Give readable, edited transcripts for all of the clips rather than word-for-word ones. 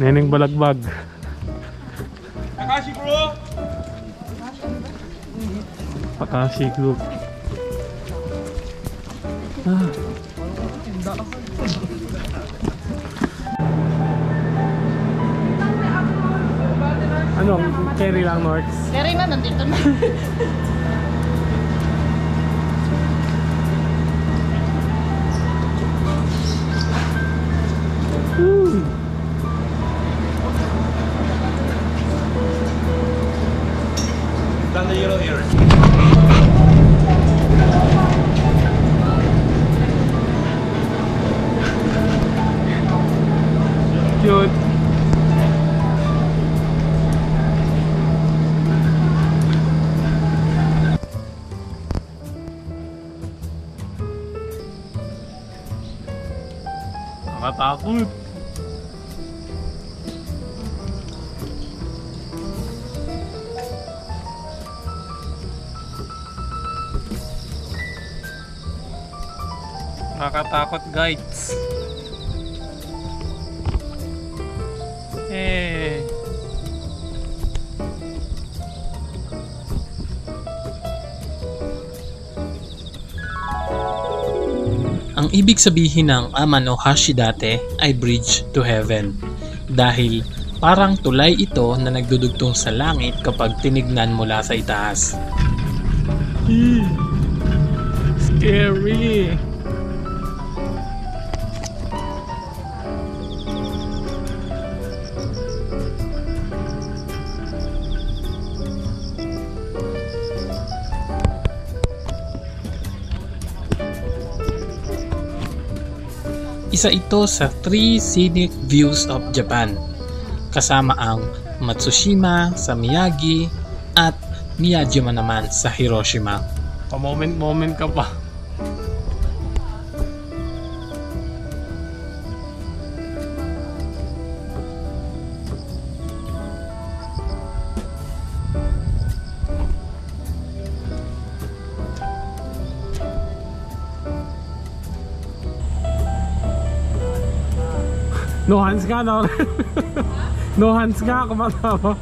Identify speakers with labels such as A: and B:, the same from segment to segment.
A: Neneng Balagbag.
B: Takashi bro!
A: Takashi Group. Ah. Ano? Carry lang, Norx?
C: Carry na, nandito na.
B: Down the yellow here.
A: Cute. Nakatakot. Nakakatakot, guys.
D: Ang ibig sabihin ng Amano Hashidate ay Bridge to Heaven dahil parang tulay ito na nagdudugtong sa langit kapag tinignan mula sa itaas.
A: Scary.
D: Isa ito sa 3 scenic views of Japan, kasama ang Matsushima sa Miyagi at Miyajima naman sa Hiroshima.
A: Pa-moment-moment ka pa. No hands ka, no? No hands ka, kumata mo.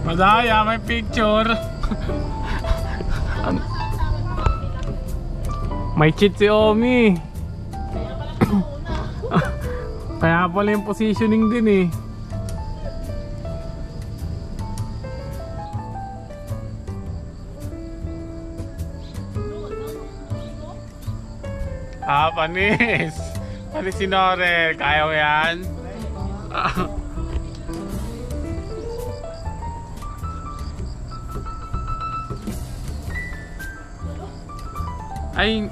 A: Madaya, may picture. May cheat si Omi. Kaya pala yung positioning din eh. Panis. Panis si Norel. Kaya mo yan? Ay.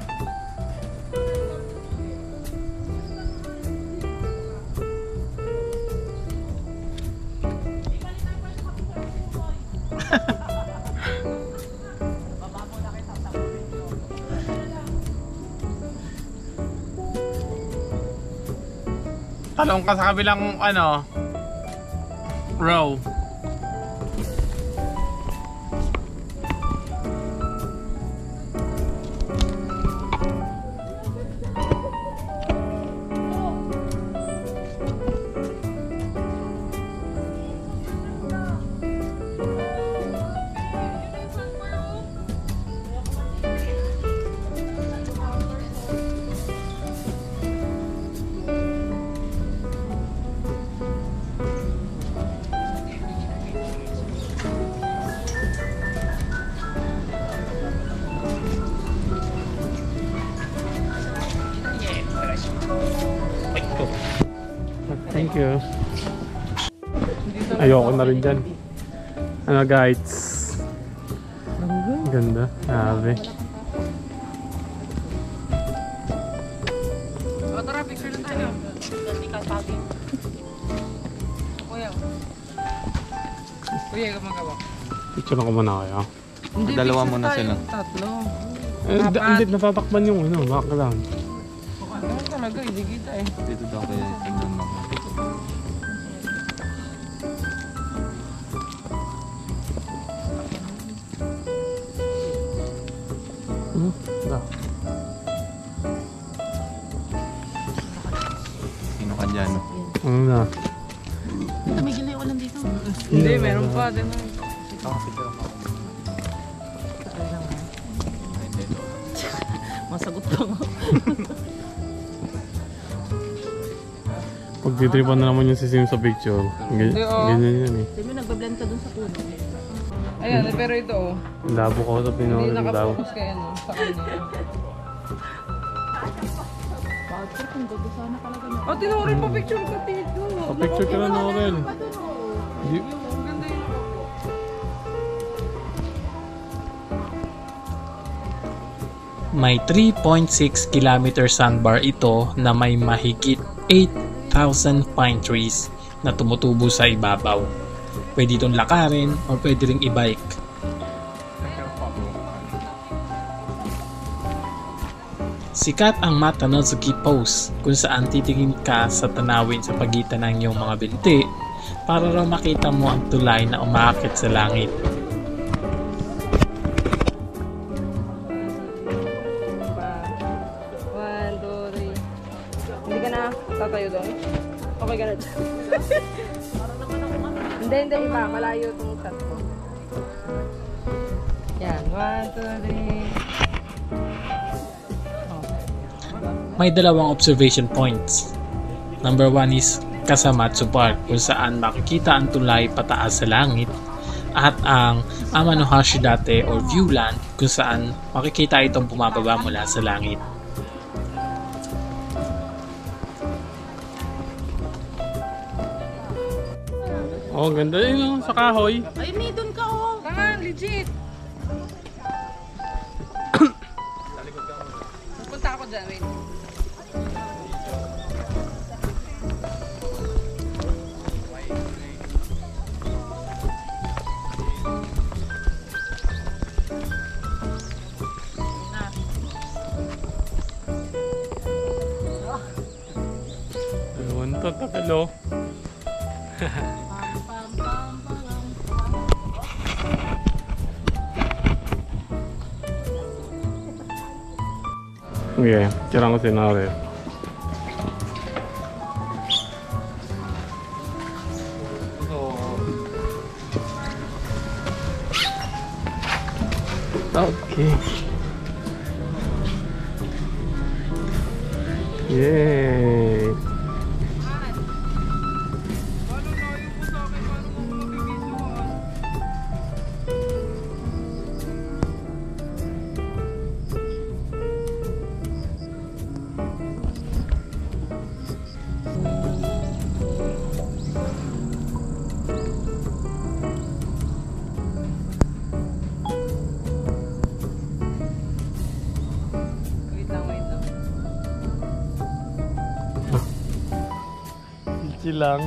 A: Talong ka sa kabilang ano row. Thank you. Ayoko na rin dyan. Ano guys? Ganda. Grabe.
C: Tara, picture na tayo. Hindi ka pagin. Kuya. Kuya, gumagawa.
A: Picture ako muna kayo.
E: Dalawa muna sila.
C: Tatlo.
A: Hindi, napatakban yung background.
E: Ano talaga, hindi kita eh.
B: Dito daw kayo tingnan mo.
A: Da.
B: Sino ka dyan?
A: Ano na?
C: Tumigil na yung ulan dito.
E: Hindi, meron pa din.
C: Masagot ka nga.
A: Pagtitripan na naman yung si Sim sa picture. Ganyan yan eh.
C: Sabi mo, nagbablend ka dun sa puno.
E: Ayan, pero ito oh.
A: Labo ko sa
E: Hindi
A: pinawala ng labo.
E: nakafocus kaya no, sa kanya.
C: Bakit kung gabi sana talaga na.
E: Oh, tinurin pa picture ka dito.
A: Pa-picture ka na, Norel. Di-
E: Ang ganda yun.
D: May 3.6 km sandbar ito na may mahigit 8,000 pine trees na tumutubo sa ibabaw. Pwede itong lakarin o pwede ring i-bike. Sikat ang Matanozaki Post kung saan titingin ka sa tanawin sa pagitan ng iyong mga binti para raw makita mo ang tulay na umaakit sa langit.
E: One, two, three. Hindi ka na tatayo doon? Okay ka na dyan. Hindi iba. Malayo itong shot ko. Yan. One, two, three.
D: May dalawang observation points. Number 1 is Kasamatsu Park kung saan makikita ang tulay pataas sa langit at ang Amanohashi Date or Viewland kung saan makikita itong bumababa mula sa langit.
A: Oh, ganda yun sa kahoy.
C: Ay, may dun ka oh.
E: Tanga, legit. Punta ako dyan, wait.
A: Ewan to, takalo. Okay, tirang ko si Norel. Okay. Yay!
E: Wait lang.
A: Chill lang.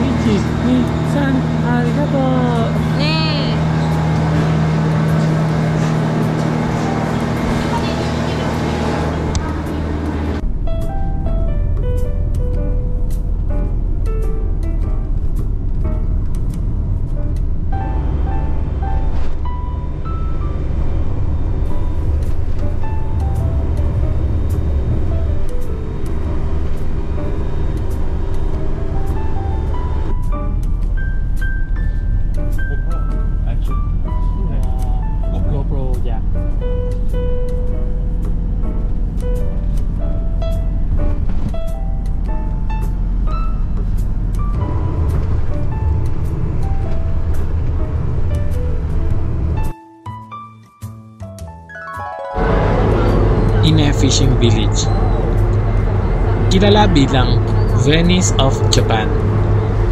A: Michi-san, arigato. GoPro, yeah.
D: Tokine Fishing Village. Kilala bilang Venice of Japan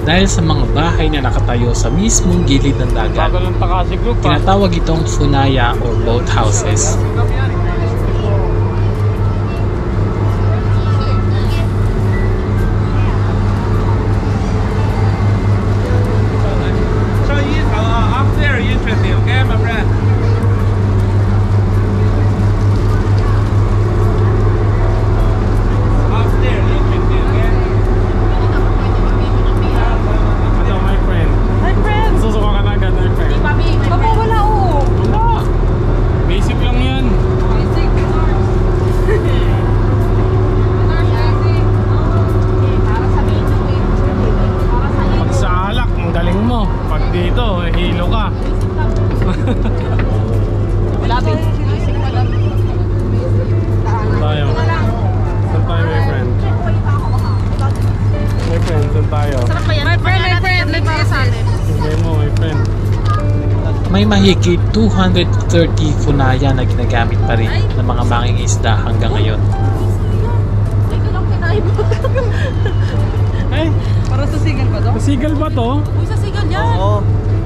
D: dahil sa mga bahay na nakatayo sa mismong gilid ng dagat.
A: Bagal ng Takasi Group ah.
D: Tinatawag itong funaya or boat houses.
A: So you, up there, interesting, okay, my friend? Up there, interesting, okay? Ano, my friend?
E: Hi, friends!
A: Susuka ka na agad, my friend.
E: Papa, wala oo.
A: Wala. Basic lang yan.
E: Basic.
A: Pag sa alak, ang galing mo. Pag dito, hilo ka. Saan tayo? Saan tayo, my friend? My friend, saan tayo?
E: My friend, let's see sa atin.
A: Hintay mo, my friend.
D: May mahigit 230 funaya na ginagamit pa rin ng mga mangingisda hanggang ngayon.
A: Ay,
E: Para sa sigan pa to?
A: sigal ba to?
C: Uy, sa sigal yan.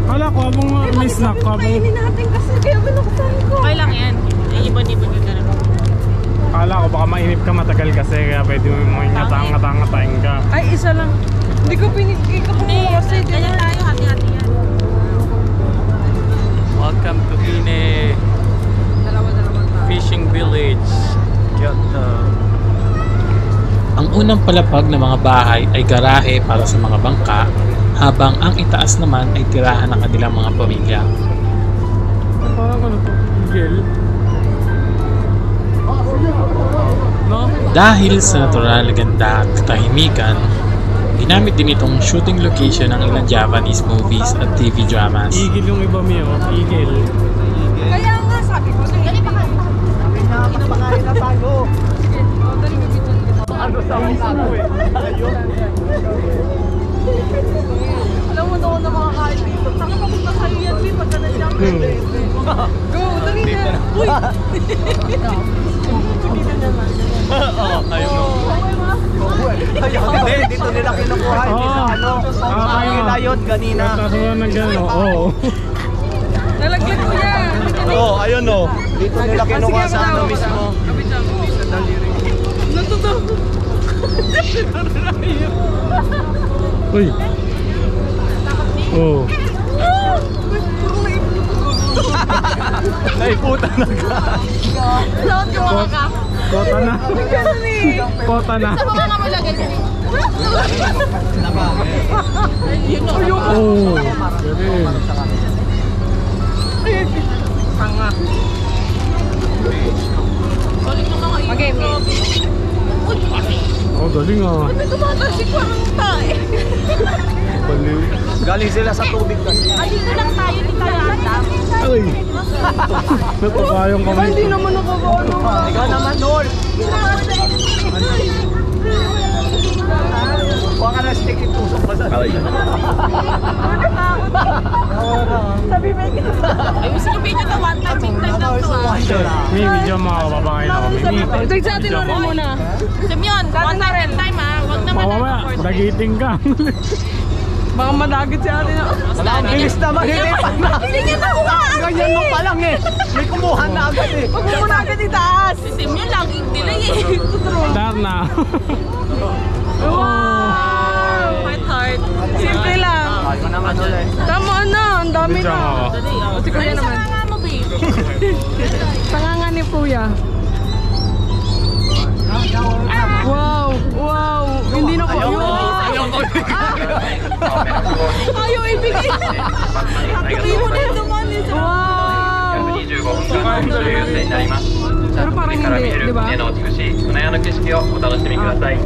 A: Kala ko, habang may snack ka.
E: Kainin natin kasi kaya binuksan ko.
C: Okay lang yan. Ibon-ibon ka ganun.
A: Kala ko baka mainip ka matagal kasi kaya pwede mo mga ngatang-ngataing ka.
E: Ay, isa lang. Hindi ko pinigay ka
C: Hindi,
E: kasi.
C: ganyan tayo. Hati-hati yan.
B: Welcome to Ine
E: Dalawa tayo.
B: Fishing Village. Kyoto.
D: Ang unang palapag ng mga bahay ay garahe para sa mga bangka, habang ang itaas naman ay tirahan ng kanilang mga pamilya.
A: Parang ano to? Igel? No?
D: Dahil sa natural na ganda at katahimikan, ginamit din itong shooting location ng ilang Japanese movies at TV dramas.
A: Igil yung iba miyo. Igil.
E: Kaya nga sabi ko. Dali pa kayo. Sabi na, mas pangalit na tayo. Dali mo dito. Ano sa ako eh? Alam mo doon na mga kain dito. Saka papunta sa'yo yan, Lee. Pagka nandiyan ka. Go, dali na. Uy! Dito naman.
B: Ayun mo.
F: Hindi, dito nila kinukuha, hindi sa ano. Sa yun kanina.
A: Tapos mo nang gano'n. Oo.
E: Nalaglag ko yan.
F: Oo, ayun o. Dito nila kinukuha sa ano mismo.
E: Natuto.
A: Uy. Oo.
F: Naiputan na ka.
C: Lahat yung mga ka.
A: Kota na. Kota na.
C: Sa mga namalagay ko. Yun o.
A: Oo. Galing.
C: Galing ng mga
E: Mag-game.
A: Oh, galing ah.
C: May tumatasik parang tayo.
A: Baliw.
F: Galing sila sa tubig kasi.
C: Ay, dito lang tayo. Dito tayo alam.
A: Ay. Natupayong kami.
E: Hindi naman ako ano.
F: Ikaw naman, Nor. Huwag ka na stick it tusok pa sa
E: Sabi ba ito?
C: Ay, gusto nyo video to. One time, big time lang to ah.
A: May video mga kababayan ako.
E: Ito sa atin orin muna.
C: Simeon, one time, big time ah. Huwag naman
A: Mamaya, dagiting ka.
E: Baka madagit si atin.
F: Ang bilis naman, hindi pa na.
C: Hindi niya nakuha.
F: Ganyan mo pa lang eh. May kumuha na agad eh.
E: Huwag mo muna agad itaas.
C: Si Simeon, laging delay eh.
A: Darna.
E: Wow!
C: Fight hard.
E: Simple lang.
F: Ayaw naman ulit.
E: Tama na, ang dami
A: Video
E: na.
A: ako.
C: Dali ah.
E: Si Kuya
C: Ay,
E: naman.
C: saka nga mo, babe.
E: Tanga ni Kuya. Wow! Wow! Hindi na ko.
C: Ayaw ibigay. Hindi mo na naman eh.
E: Wow!
G: 25分という線になります。
E: Pero parang
G: 海から見え
E: hindi,
G: る
E: di ba?
G: 船の美しい船屋の景色をお楽しみください。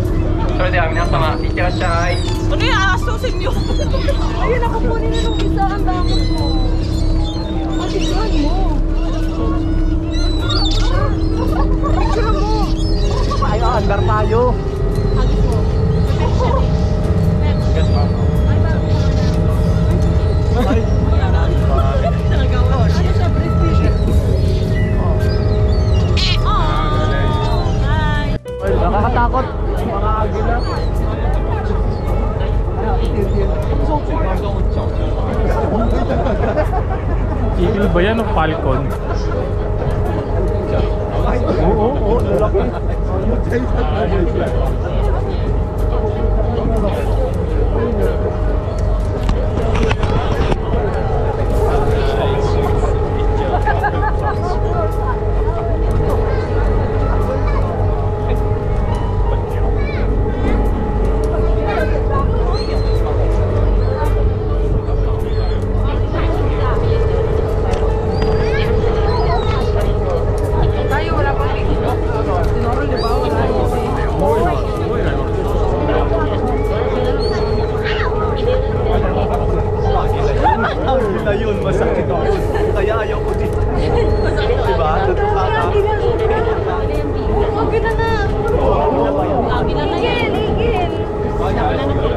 G: それでは皆様いってらっしゃい。
C: Ano yung aso, Simeon?
E: Ayun, ako kunin na nung isa. Ang damot mo. Pagkikuhan mo. Pagkikuhan mo.
F: Ayaw, andar tayo.
A: Falcon.
F: Oo, lalaki. Yun, masakit yun. Kaya ayaw ko dito. Diba?
C: Okay na na. Okay na na yan. Ligil.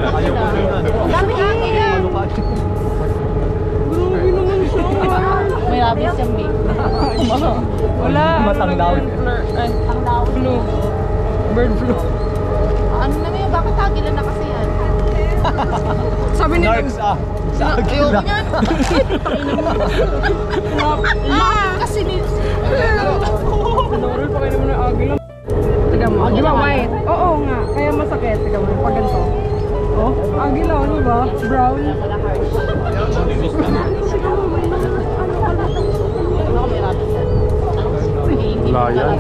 F: Ayaw ko dito.
C: Dami hangin yan. Grabe naman siya. May rabis siyang may. Wala.
F: Matanglaw.
C: Flu. Bird flu. Ano na yun? Bakit tagilan na kasi yan? Sabi ni
F: Narcs
C: ayaw ko niyan. Kasi ni...
E: Normal pa kayo naman ng agila. Tiga mo. Agila white. Oo nga. Kaya masakit. Tiga mo. Pag ganito. Oh, agila. Ano ba? Brown.
A: Wala yan.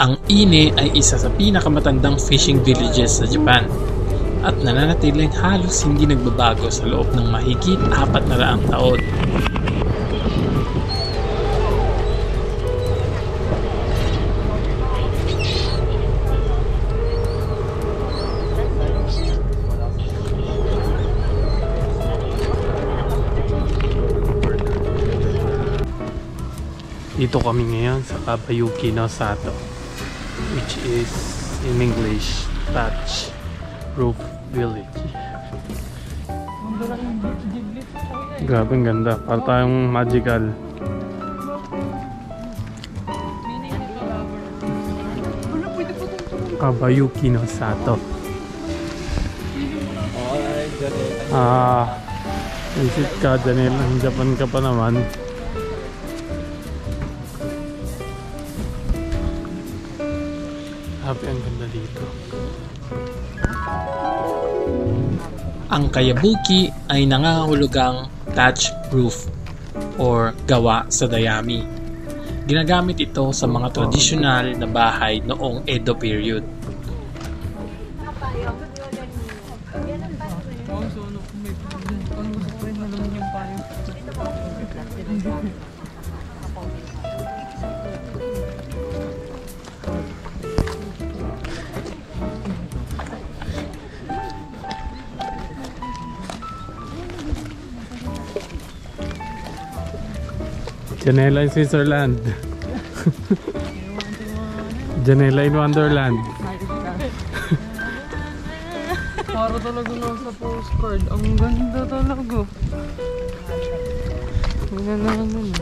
D: Ang Ine ay isa sa pinakamatandang fishing villages sa Japan at nananatiling halos hindi nagbabago sa loob ng mahigit 400 taon.
A: Dito kami ngayon sa Kabayuki no Sato, which is in English Thatch Roof Village. Grabe ang ganda, para tayong magical. Kabayuki no Sato. Visit ka dyan, Japan ka pa naman. Happy, ang ganda dito.
D: Ang Kayabuki ay nangangahulugang thatch roof or gawa sa dayami. Ginagamit ito sa mga tradisyonal na bahay noong Edo period.
A: Janela in Switzerland. Janela in Wonderland.
E: Para talaga nasa postcard. Ang ganda talaga. Ang ganda naman.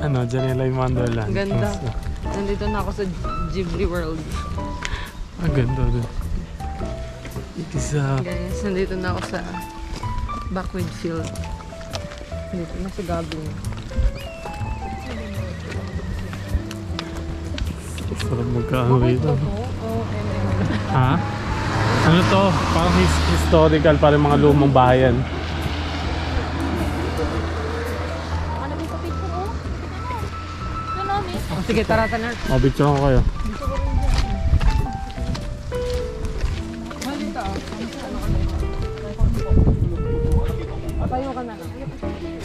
A: Ano, Janela in Wonderland.
E: Ang ganda. Nandito na ako sa Ghibli World.
A: Ang ganda doon. Isa.
E: Guys, nandito na ako sa Backwood Field. Nandito na sa Gabing.
A: Sarap magkaano rito. Ha? Ano to? Parang historical, parang mga lumang bayan.
E: Sige, tara na.
A: O, picture ko kayo.
E: Tayo ka na lang.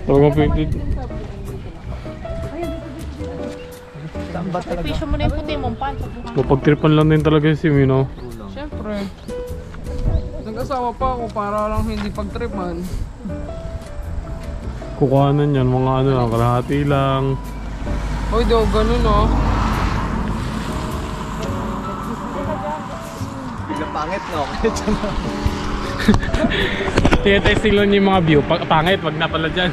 A: Talagang pwede.
C: Pisyo mo na yung puti mong pan.
A: Mapagtripan lang din talaga yung sim, you know?
E: Siyempre. Nag-asawa pa ako para lang hindi pagtripan.
A: Kukuhanan yan, mga ano lang, kalahati lang.
E: Uy, daw ganun oh.
F: Biglang pangit. No,
A: Tinetesting lang niyo yung mga view. Pangit, wag na pala dyan.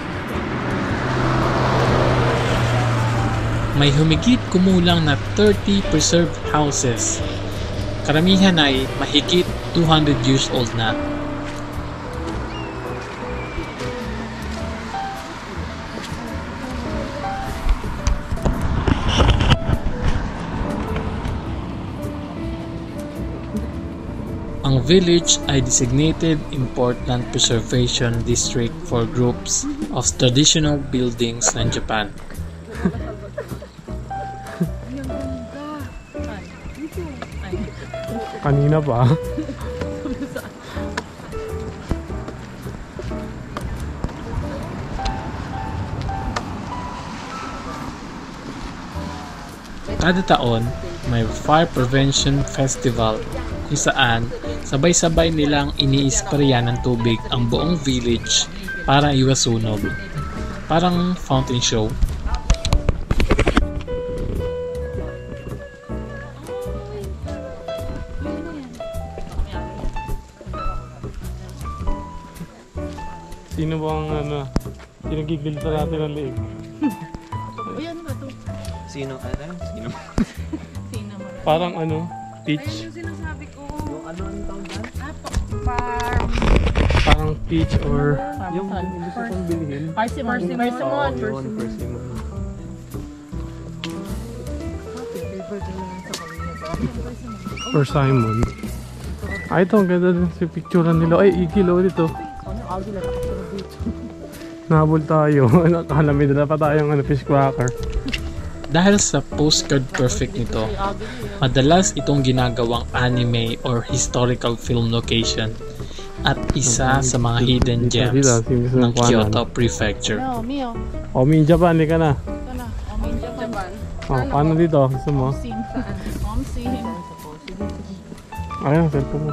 D: May humigit kumulang na 30 preserved houses. Karamihan ay mahigit 200 years old na. Ang village ay designated Important Preservation District for groups of traditional buildings ng Japan.
A: Kanina pa.
D: Kada taon, may Fire Prevention Festival kung saan sabay-sabay nilang iniisprayan ng tubig ang buong village para iwas sunog. Parang fountain show.
A: Sino ba ang ano? Sino gigil sa natin ang liig?
C: Uy, ano ba ito?
F: Sino? Sino?
C: Sino mo?
A: Parang ano? Peach?
E: Yung sinasabi ko.
F: Yung ano ang tawag dyan?
E: Farm.
A: Parang peach or...
F: Yung gusto kong bilhin.
C: Persimmon.
F: Oo,
C: Persimmon.
F: yun, persimmon.
A: Persimmon. Ay, ito. Ang ganda din si picturean nila. Ay, igil o dito. Nahabol tayo. Akala may dala pa tayong fish cracker.
D: Dahil sa postcard perfect nito, madalas itong ginagawang anime or historical film location at isa sa mga hidden gems ng Kyoto Prefecture.
C: No, Mio.
A: Omi in Japan, ka na.
C: Ito na. Omin Japan.
A: Oh, paano dito? Gusto mo?
C: Sim saan? Omsin.
A: Ayun, cellphone mo.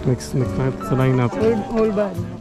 A: Next na ito sa line up.
E: Whole band.